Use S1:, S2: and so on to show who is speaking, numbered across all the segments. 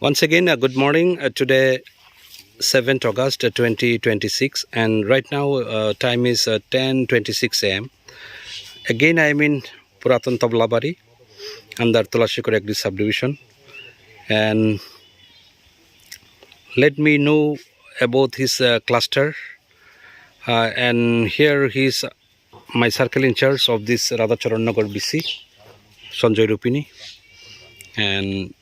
S1: Once again, good morning. Today, 7th August 2026, and right now time is 10:26 a.m. Again, I am in Puratan Tablabari under Tulashikor Agri subdivision, and let me know about his cluster. And here he is, my circle in charge of this Radhacharan Nagar BC, Sanjay Rupini, and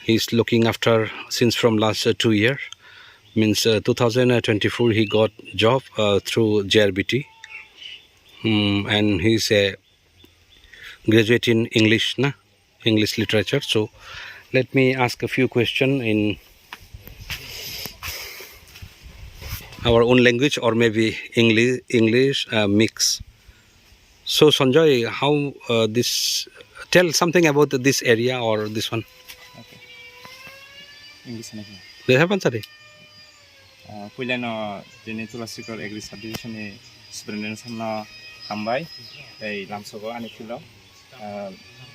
S1: he's looking after since from last 2 years. Means 2024 he got job through JRBT, and he's a graduate in English literature. So let me ask a few questions in our own language or maybe English mix. So Sanjay, how tell something about this area or this one.
S2: Okay. English na
S1: They have answered it.
S2: Puilano jeni Tulashikor Agri subdivision ni superintendent samna hambai ei lamsogo ani filo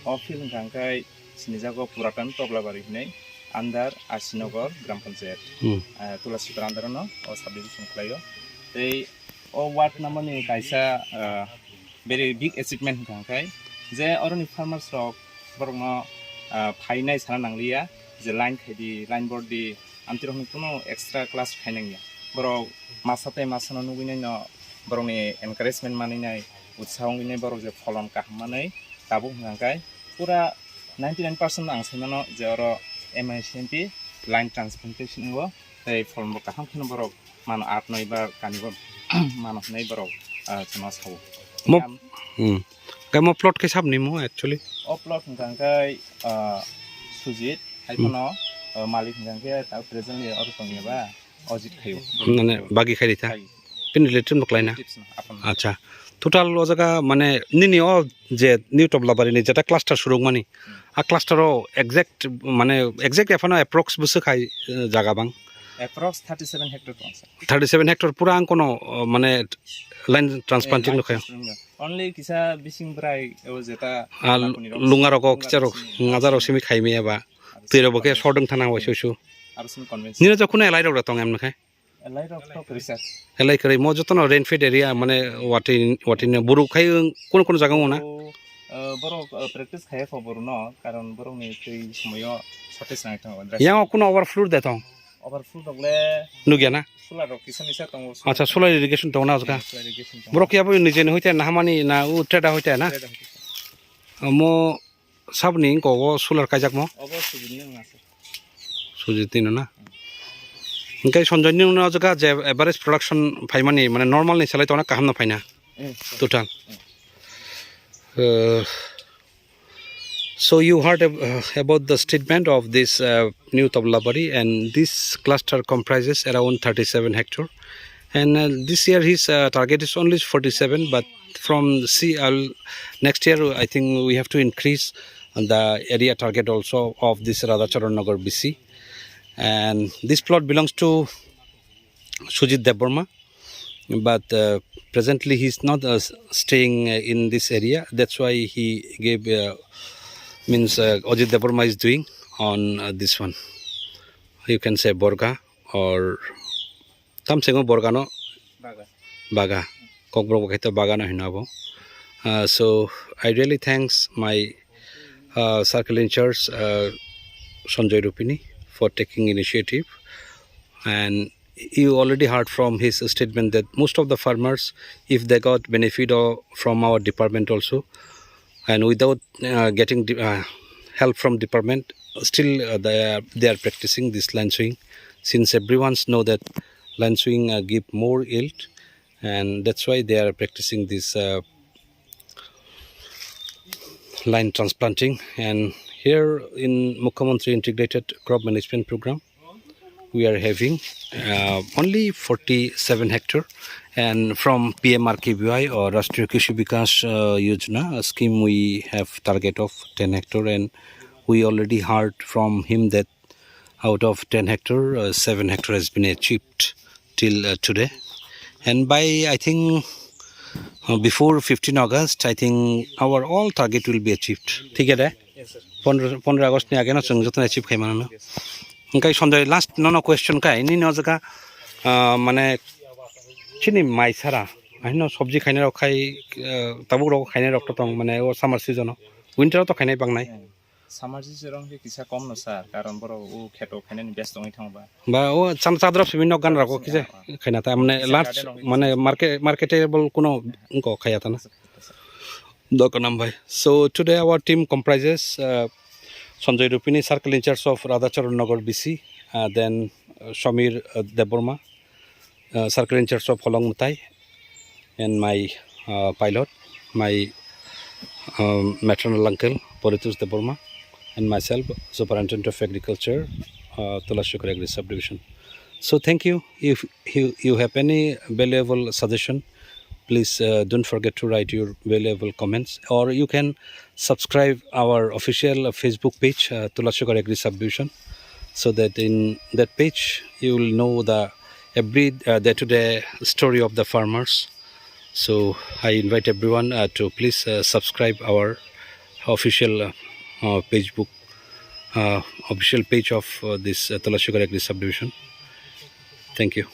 S2: o fil hangkai sinijago Puratan Tablabari hinai under Asinagar Gram Panchayat Tulashikor under no o subdivision khlaio ei o ward number ni kaisa very big achievement hangkai je oroni farmers rok borno phainai sana nanglia je line khaidi line board di antirong kuno extra class fainangnya borok masate masano nuginai no borokni encouragement maninai utsahong ginai borok je pholon kahmanai tabuk hangkai pura 99% ang saimano je oro MICMP line transplantation wo ei pholon kaham khino borok mano 8-9 bar kanibo mano nei borok chama sawo
S1: mo plot ke sab ni mo actually
S2: o plot hangkai sujit haipono malik hangkai ta present ni oro tongeba Ajit খাইও
S1: মানে বাগি খাই দিতা pin relative নকলাই না আচ্ছা total ও জায়গা মানে নিনি ও যে নিউ টবলাবারি নি যেটা ক্লাস্টার শুরু মানে আ ক্লাস্টারও এক্সাক্ট এফানো অ্যাপ্রক্স বসে খাই জায়গা বাং
S2: অ্যাপ্রক্স 37 হেক্টর পঞ্চা
S1: 37 হেক্টর পুরা আং কোনো মানে লাইন ট্রান্সপ্লান্টিং লখায়
S2: অনলি কিসা বিসিং ব্রাই ও যেটা
S1: লুঙ্গারক কিচারক হাজারক সিমি খাইমিয়াবা তৈরবকে সরদং থানা হইছু নিরা যখন এলাই রক তং এমন খায়
S2: এলাই রক তো রিসার্চ
S1: এলাই করে মো যতন রেনফিড এরিয়া মানে ওয়াটিন বুরু খাই কোন জায়গা না
S2: বড় প্র্যাকটিস খায় খবর ন কারণ বড় নি এই সময় শর্টেজ নাই তো
S1: ইয়াং কোন ওভারফ্লো দেত
S2: ওভারফ্লো দগলে
S1: নুগিয়া না
S2: সোলার কিসা নিসা তং
S1: আচ্ছা সোলার ইরিগেশন তো না জায়গা বড় কি আবো নিজে হইতে না মানি না উট্রেটা হইতে না মো সাবনি কগো সোলার কাজাক মো
S2: অবশ্যই দিন আছে
S1: সুজিতিন না ইনকাই সঞ্জয়নি উনা জায়গা যে এভারেজ প্রোডাকশন ফাইমানি মানে নরমাল নি চালাই তো অনেক কাহাম না ফাইনা total So you heard about the statement of this new Tablabari, and this cluster comprises around 37 hectare, and this year his target is only 47, but from next year I think we have to increase the area target also of this Radhacharan Nagar BC. And this plot belongs to Sujit Deborma, but presently he's not staying in this area. That's why he gave Ajit Deborma is doing on this one. You can say Borga or Tamsengo Borga no Baga Kokbro Kaito Baga no Hinabo. So I really thanks my circle in charge Sanjay Rupini for taking initiative, and you already heard from his statement that most of the farmers, if they got benefit from our department also, and without getting help from department, still they are practicing this line sowing, since everyone know that line sowing give more yield, and that's why they are practicing this line transplanting. And here in Mukhyamantri Integrated Crop Management Program, we are having only 47 hectare, and from PMRKVY or Rashtriya Krishi Vikas Yojana scheme we have target of 10 hectare, and we already heard from him that out of 10 hectare 7 hectare has been achieved till today, and by I think before 15 August I think our all target will be achieved. ठीक है?
S2: Yes sir.
S1: 15 August ni agena chung jotna achieve khai manana kai sonday last no question kai ni no jaga mane chini mai sara aino sabji khaina rok khai tabuk rok khaina rok tong mane o summer season winter to khainai bangnai
S2: summer সিজনং কে কিসা কম ন sir কারণ বড় ও খেটো খাইনানি ব্যস্ত হই থাংবা
S1: বা ও চাদর বিভিন্ন গান রাখো কিছে খাইনা তা মানে লাস্ট মানে মার্কেটেবল কোনো ইনকো খাইয়া তা না দোকানাম ভাই so today our team comprises Sanjay Rupini, circle in charge of Radhacharan Nagar BC, then Shamir Deborma, circle in charge of Holong Mutai, and my pilot, my maternal uncle Poritus Deborma, and myself, Superintendent of Agriculture, Tulashikar Agri Subdivision. So thank you. If you have any valuable suggestion, please don't forget to write your valuable comments, or you can subscribe our official Facebook page, Tulashikar Agri Subdivision, so that in that page you will know the every day-to-day story of the farmers. So I invite everyone to please subscribe our official Facebook official page of this Tulashikar Agri Subdivision. Thank you.